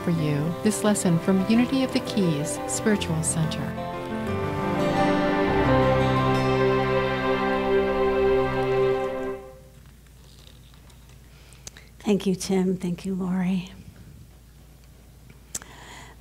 offer you this lesson from Unity of the Keys Spiritual Center. Thank you, Tim. Thank you, Lori.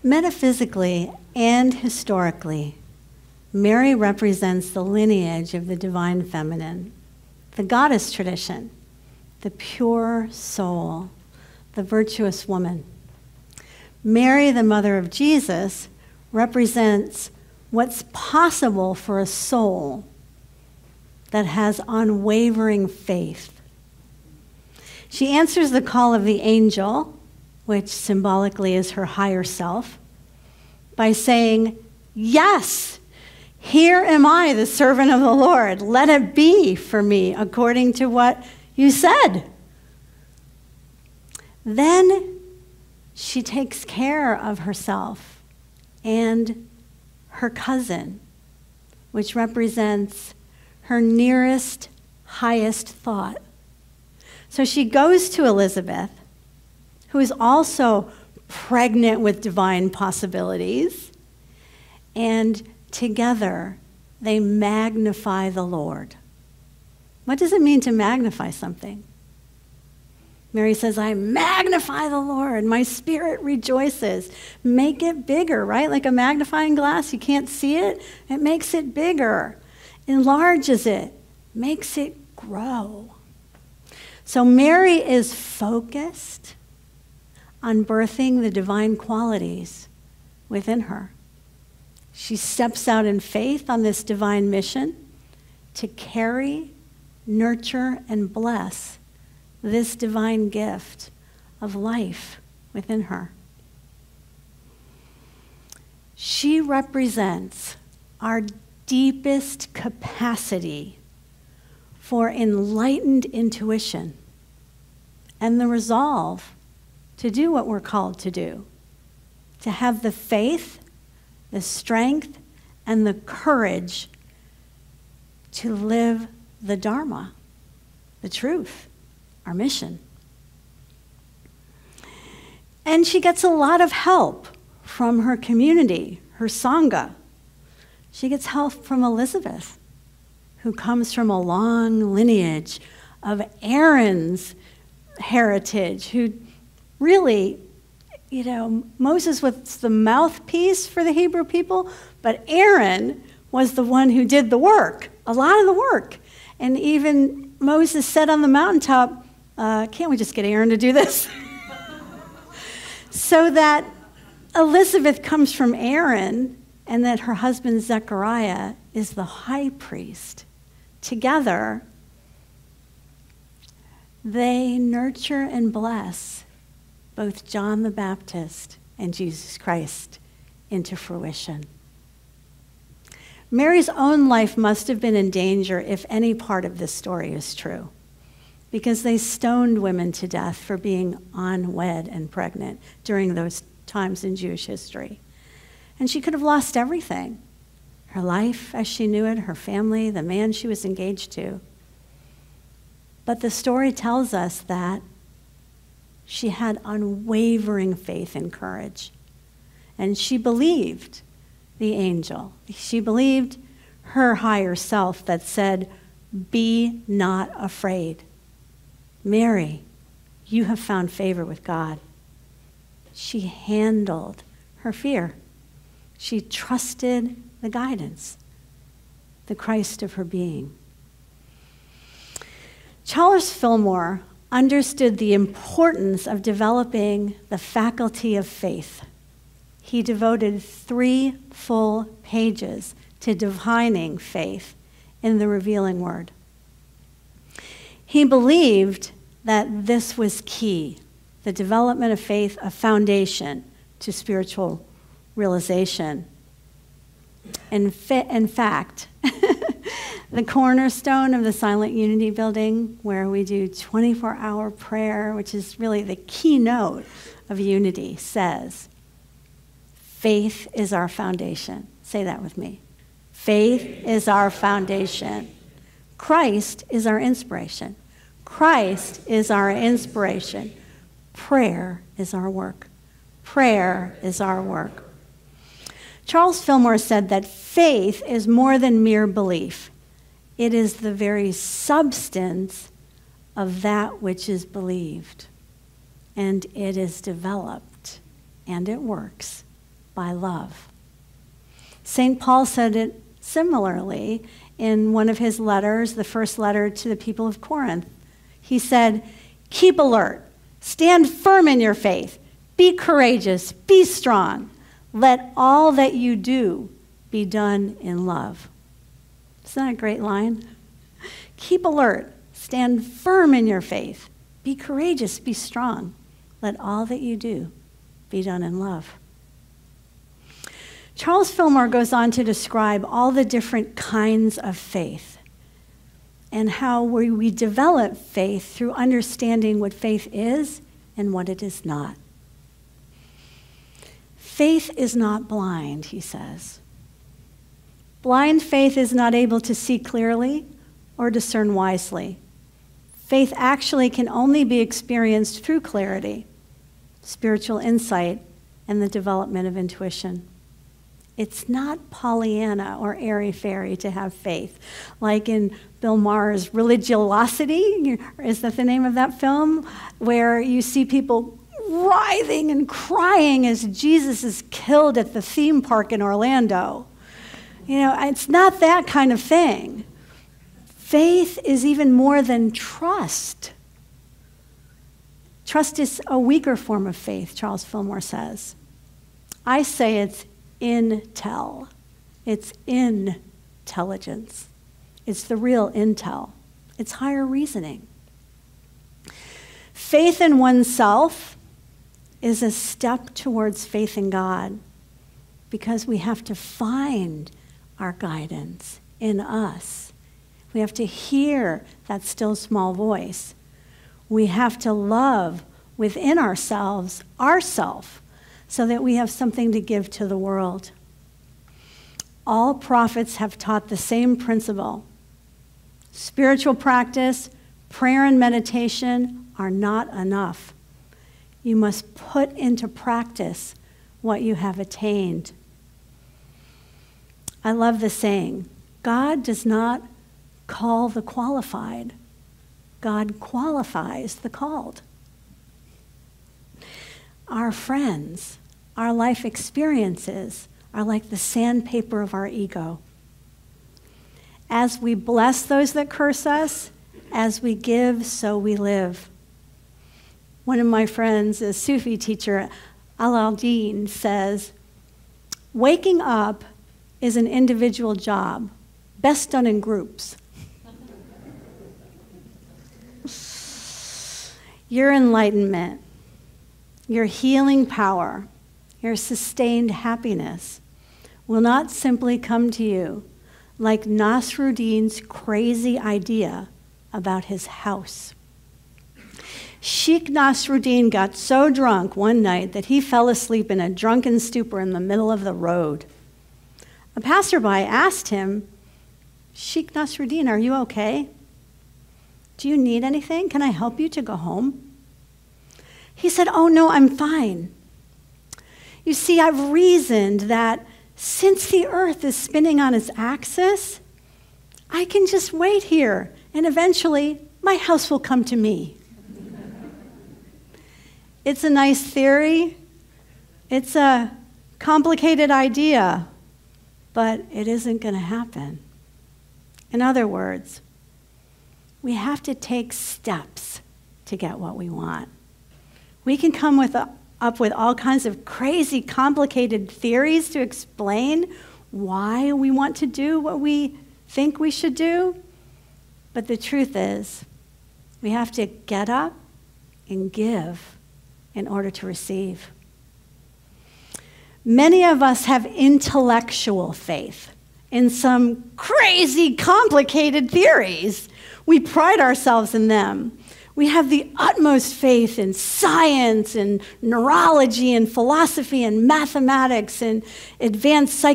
Metaphysically and historically, Mary represents the lineage of the divine feminine, the goddess tradition, the pure soul, the virtuous woman. Mary, the mother of Jesus, represents what's possible for a soul that has unwavering faith. She answers the call of the angel, which symbolically is her higher self, by saying, "Yes, here am I, the servant of the Lord. Let it be for me according to what you said." Then she takes care of herself and her cousin, which represents her nearest, highest thought. So she goes to Elizabeth, who is also pregnant with divine possibilities, and together they magnify the Lord. What does it mean to magnify something? Mary says, "I magnify the Lord. My spirit rejoices." Make it bigger, right? Like a magnifying glass, you can't see it. It makes it bigger, enlarges it, makes it grow. So Mary is focused on birthing the divine qualities within her. She steps out in faith on this divine mission to carry, nurture, and bless this divine gift of life within her. She represents our deepest capacity for enlightened intuition and the resolve to do what we're called to do, to have the faith, the strength, and the courage to live the Dharma, the truth, our mission. And she gets a lot of help from her community, her Sangha. She gets help from Elizabeth, who comes from a long lineage of Aaron's heritage, who really, Moses was the mouthpiece for the Hebrew people, but Aaron was the one who did the work, a lot of the work. And even Moses said on the mountaintop, can't we just get Aaron to do this? So that Elizabeth comes from Aaron, and that her husband Zechariah is the high priest. Together, they nurture and bless both John the Baptist and Jesus Christ into fruition. Mary's own life must have been in danger if any part of this story is true, because they stoned women to death for being unwed and pregnant during those times in Jewish history. And she could have lost everything: her life as she knew it, her family, the man she was engaged to. But the story tells us that she had unwavering faith and courage. And she believed the angel. She believed her higher self that said, "Be not afraid. Mary, you have found favor with God." She handled her fear. She trusted the guidance, the Christ of her being. Charles Fillmore understood the importance of developing the faculty of faith. He devoted 3 full pages to defining faith in the Revealing Word. He believed that this was key, the development of faith, a foundation to spiritual realization. In fact, the cornerstone of the Silent Unity building, where we do 24-hour prayer, which is really the keynote of unity, says, "Faith is our foundation." Say that with me. Faith is our foundation. Christ is our inspiration. Christ is our inspiration. Prayer is our work. Prayer is our work. Charles Fillmore said that faith is more than mere belief. It is the very substance of that which is believed. And it is developed, and it works, by love. St. Paul said it similarly in one of his letters, the first letter to the people of Corinth. He said, "Keep alert, stand firm in your faith, be courageous, be strong. Let all that you do be done in love." Isn't that a great line? Keep alert, stand firm in your faith, be courageous, be strong. Let all that you do be done in love. Charles Fillmore goes on to describe all the different kinds of faith and how we develop faith through understanding what faith is and what it is not. Faith is not blind, he says. Blind faith is not able to see clearly or discern wisely. Faith actually can only be experienced through clarity, spiritual insight, and the development of intuition. It's not Pollyanna or airy-fairy to have faith. Like in Bill Maher's Religiosity, is that the name of that film? Where you see people writhing and crying as Jesus is killed at the theme park in Orlando. You know, it's not that kind of thing. Faith is even more than trust. Trust is a weaker form of faith, Charles Fillmore says. I say it's intel. It's intelligence. It's the real intel. It's higher reasoning. Faith in oneself is a step towards faith in God because we have to find our guidance in us. We have to hear that still small voice. We have to love within ourselves, ourself, so that we have something to give to the world. All prophets have taught the same principle. Spiritual practice, prayer and meditation are not enough. You must put into practice what you have attained. I love the saying, God does not call the qualified. God qualifies the called. Our friends, our life experiences are like the sandpaper of our ego. As we bless those that curse us, as we give, so we live. One of my friends, a Sufi teacher, Al-Din, says, waking up is an individual job, best done in groups. Your enlightenment, your healing power, your sustained happiness will not simply come to you like Nasruddin's crazy idea about his house. Sheikh Nasruddin got so drunk one night that he fell asleep in a drunken stupor in the middle of the road. A passerby asked him, Sheikh Nasruddin, are you okay? Do you need anything? Can I help you to go home? He said, oh no, I'm fine. You see, I've reasoned that since the earth is spinning on its axis, I can just wait here and eventually my house will come to me. It's a nice theory. It's a complicated idea, but it isn't going to happen. In other words, we have to take steps to get what we want. We can come up with all kinds of crazy, complicated theories to explain why we want to do what we think we should do. But the truth is, we have to get up and give in order to receive. Many of us have intellectual faith in some crazy, complicated theories. We pride ourselves in them. We have the utmost faith in science and neurology and philosophy and mathematics and advanced I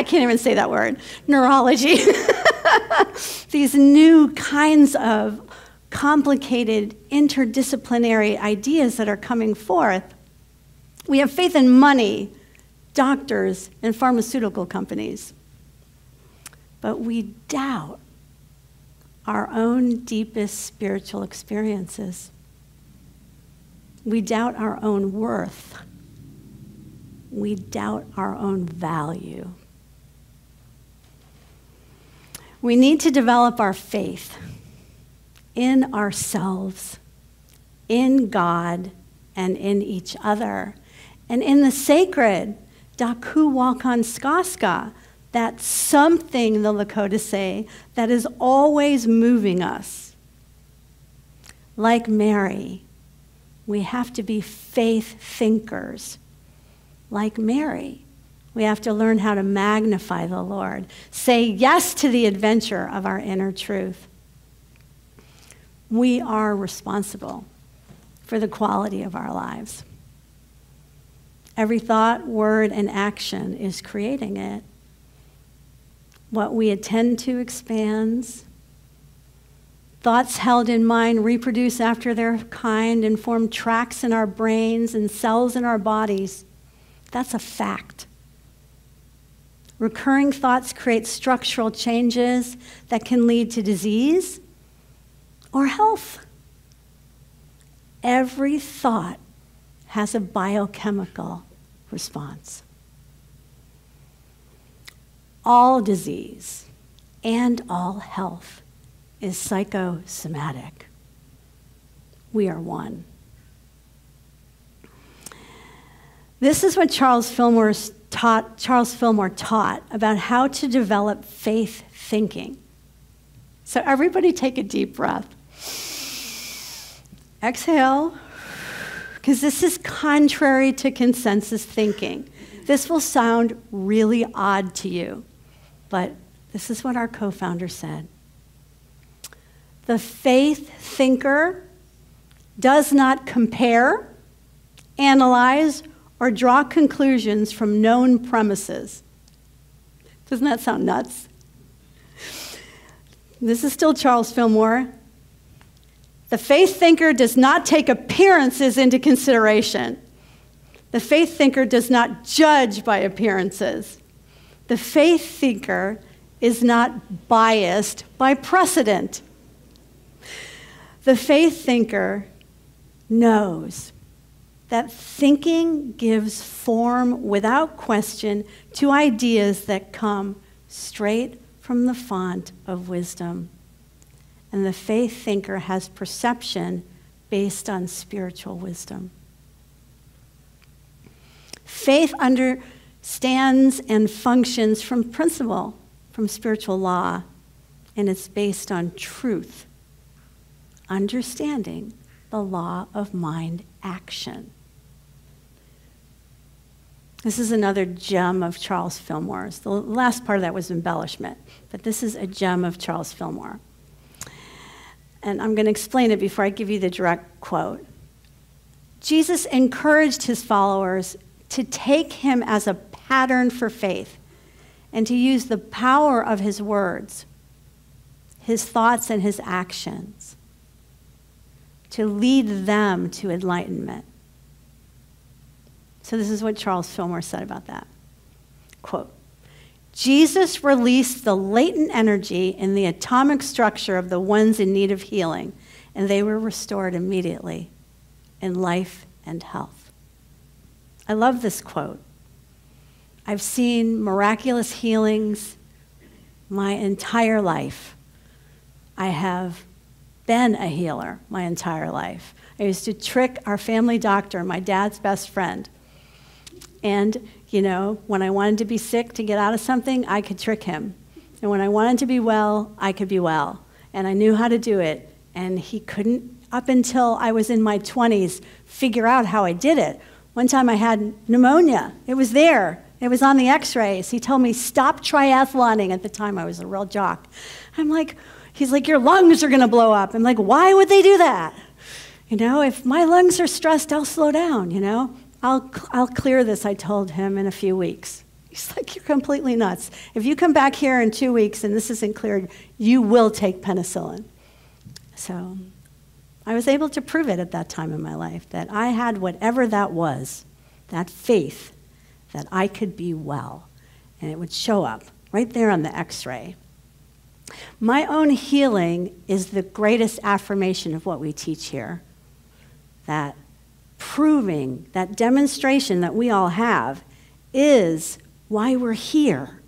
can't even say that word, neurology. These new kinds of complicated interdisciplinary ideas that are coming forth. We have faith in money, doctors, and pharmaceutical companies. But we doubt our own deepest spiritual experiences. We doubt our own worth. We doubt our own value. We need to develop our faith in ourselves, in God, and in each other, and in the sacred, Daku Wakan Skaska, that something, the Lakota say, that is always moving us. Like Mary, we have to be faith thinkers. Like Mary, we have to learn how to magnify the Lord, say yes to the adventure of our inner truth. We are responsible for the quality of our lives. Every thought, word, and action is creating it. What we attend to expands. Thoughts held in mind reproduce after their kind and form tracks in our brains and cells in our bodies. That's a fact. Recurring thoughts create structural changes that can lead to disease or health. Every thought has a biochemical response. All disease and all health is psychosomatic. We are one. This is what Charles Fillmore taught about how to develop faith thinking. So everybody take a deep breath. Exhale, because this is contrary to consensus thinking. This will sound really odd to you, but this is what our co-founder said. The faith thinker does not compare, analyze, or draw conclusions from known premises. Doesn't that sound nuts? This is still Charles Fillmore. The faith thinker does not take appearances into consideration. The faith thinker does not judge by appearances. The faith thinker is not biased by precedent. The faith thinker knows that thinking gives form without question to ideas that come straight from the font of wisdom. And the faith thinker has perception based on spiritual wisdom. Faith understands and functions from principle, from spiritual law, and it's based on truth, understanding the law of mind action. This is another gem of Charles Fillmore's. The last part of that was embellishment, but this is a gem of Charles Fillmore. And I'm going to explain it before I give you the direct quote. Jesus encouraged his followers to take him as a pattern for faith and to use the power of his words, his thoughts, and his actions to lead them to enlightenment. So this is what Charles Fillmore said about that. Quote, Jesus released the latent energy in the atomic structure of the ones in need of healing, and they were restored immediately in life and health. I love this quote. I've seen miraculous healings my entire life. I have been a healer my entire life. I used to trick our family doctor, my dad's best friend. And, you know, when I wanted to be sick to get out of something, I could trick him. And when I wanted to be well, I could be well. And I knew how to do it. And he couldn't, up until I was in my 20s, figure out how I did it. One time I had pneumonia. It was there. It was on the x-rays. He told me, stop triathloning. At the time, I was a real jock. I'm like, he's like, your lungs are going to blow up. I'm like, why would they do that? You know, if my lungs are stressed, I'll slow down, you know. I'll clear this, I told him, in a few weeks. He's like, you're completely nuts. If you come back here in 2 weeks and this isn't cleared, you will take penicillin. So I was able to prove it at that time in my life, that I had whatever that was, that faith, that I could be well. And it would show up right there on the x-ray. My own healing is the greatest affirmation of what we teach here. That proving, that demonstration that we all have is why we're here.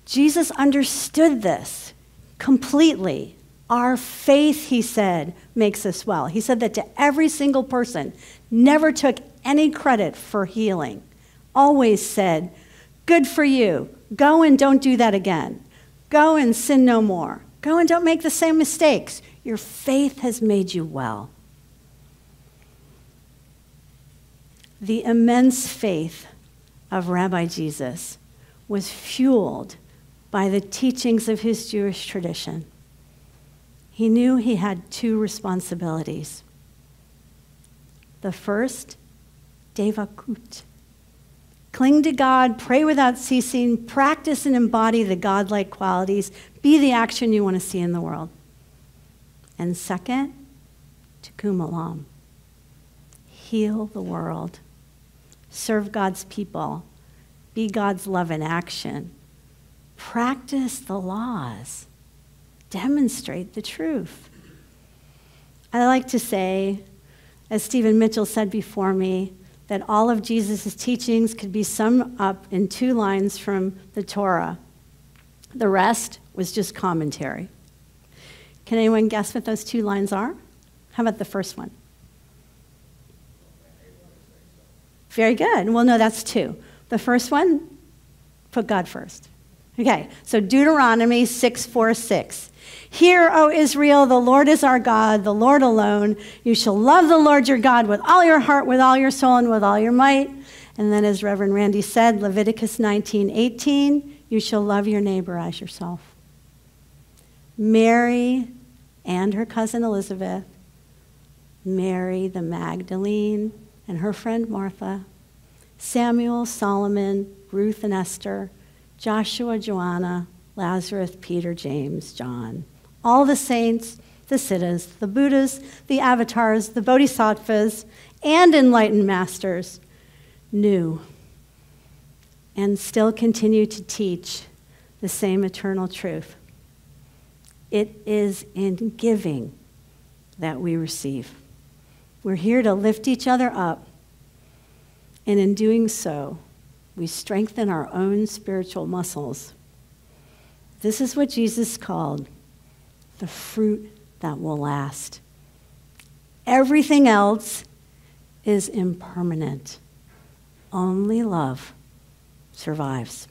Jesus understood this completely. Our faith, he said, makes us well. He said that to every single person, never took any credit for healing. Always said, good for you. Go and don't do that again. Go and sin no more. Go and don't make the same mistakes. Your faith has made you well. The immense faith of Rabbi Jesus was fueled by the teachings of his Jewish tradition. He knew he had two responsibilities. The first, devakut. Cling to God, pray without ceasing, practice and embody the godlike qualities, be the action you want to see in the world. And second, tikkun olam. Heal the world. Serve God's people. Be God's love in action. Practice the laws. Demonstrate the truth. I like to say, as Stephen Mitchell said before me, that all of Jesus' teachings could be summed up in 2 lines from the Torah. The rest was just commentary. Can anyone guess what those 2 lines are? How about the first one? Very good. Well, no, that's 2. The first one, put God first. Okay, so Deuteronomy 6:4-6. Hear, O Israel, the Lord is our God, the Lord alone. You shall love the Lord your God with all your heart, with all your soul, and with all your might. And then, as Reverend Randy said, Leviticus 19:18, you shall love your neighbor as yourself. Mary and her cousin Elizabeth, Mary the Magdalene and her friend Martha, Samuel, Solomon, Ruth and Esther, Joshua, Joanna, Lazarus, Peter, James, John. All the saints, the siddhas, the Buddhas, the avatars, the bodhisattvas, and enlightened masters knew and still continue to teach the same eternal truth. It is in giving that we receive. We're here to lift each other up, and in doing so, we strengthen our own spiritual muscles. This is what Jesus called the fruit that will last. Everything else is impermanent. Only love survives.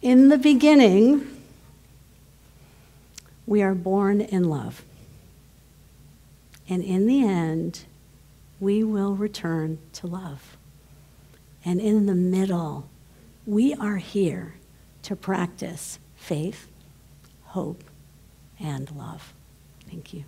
In the beginning, we are born in love. And in the end, we will return to love. And in the middle, we are here to practice faith, hope, and love. Thank you.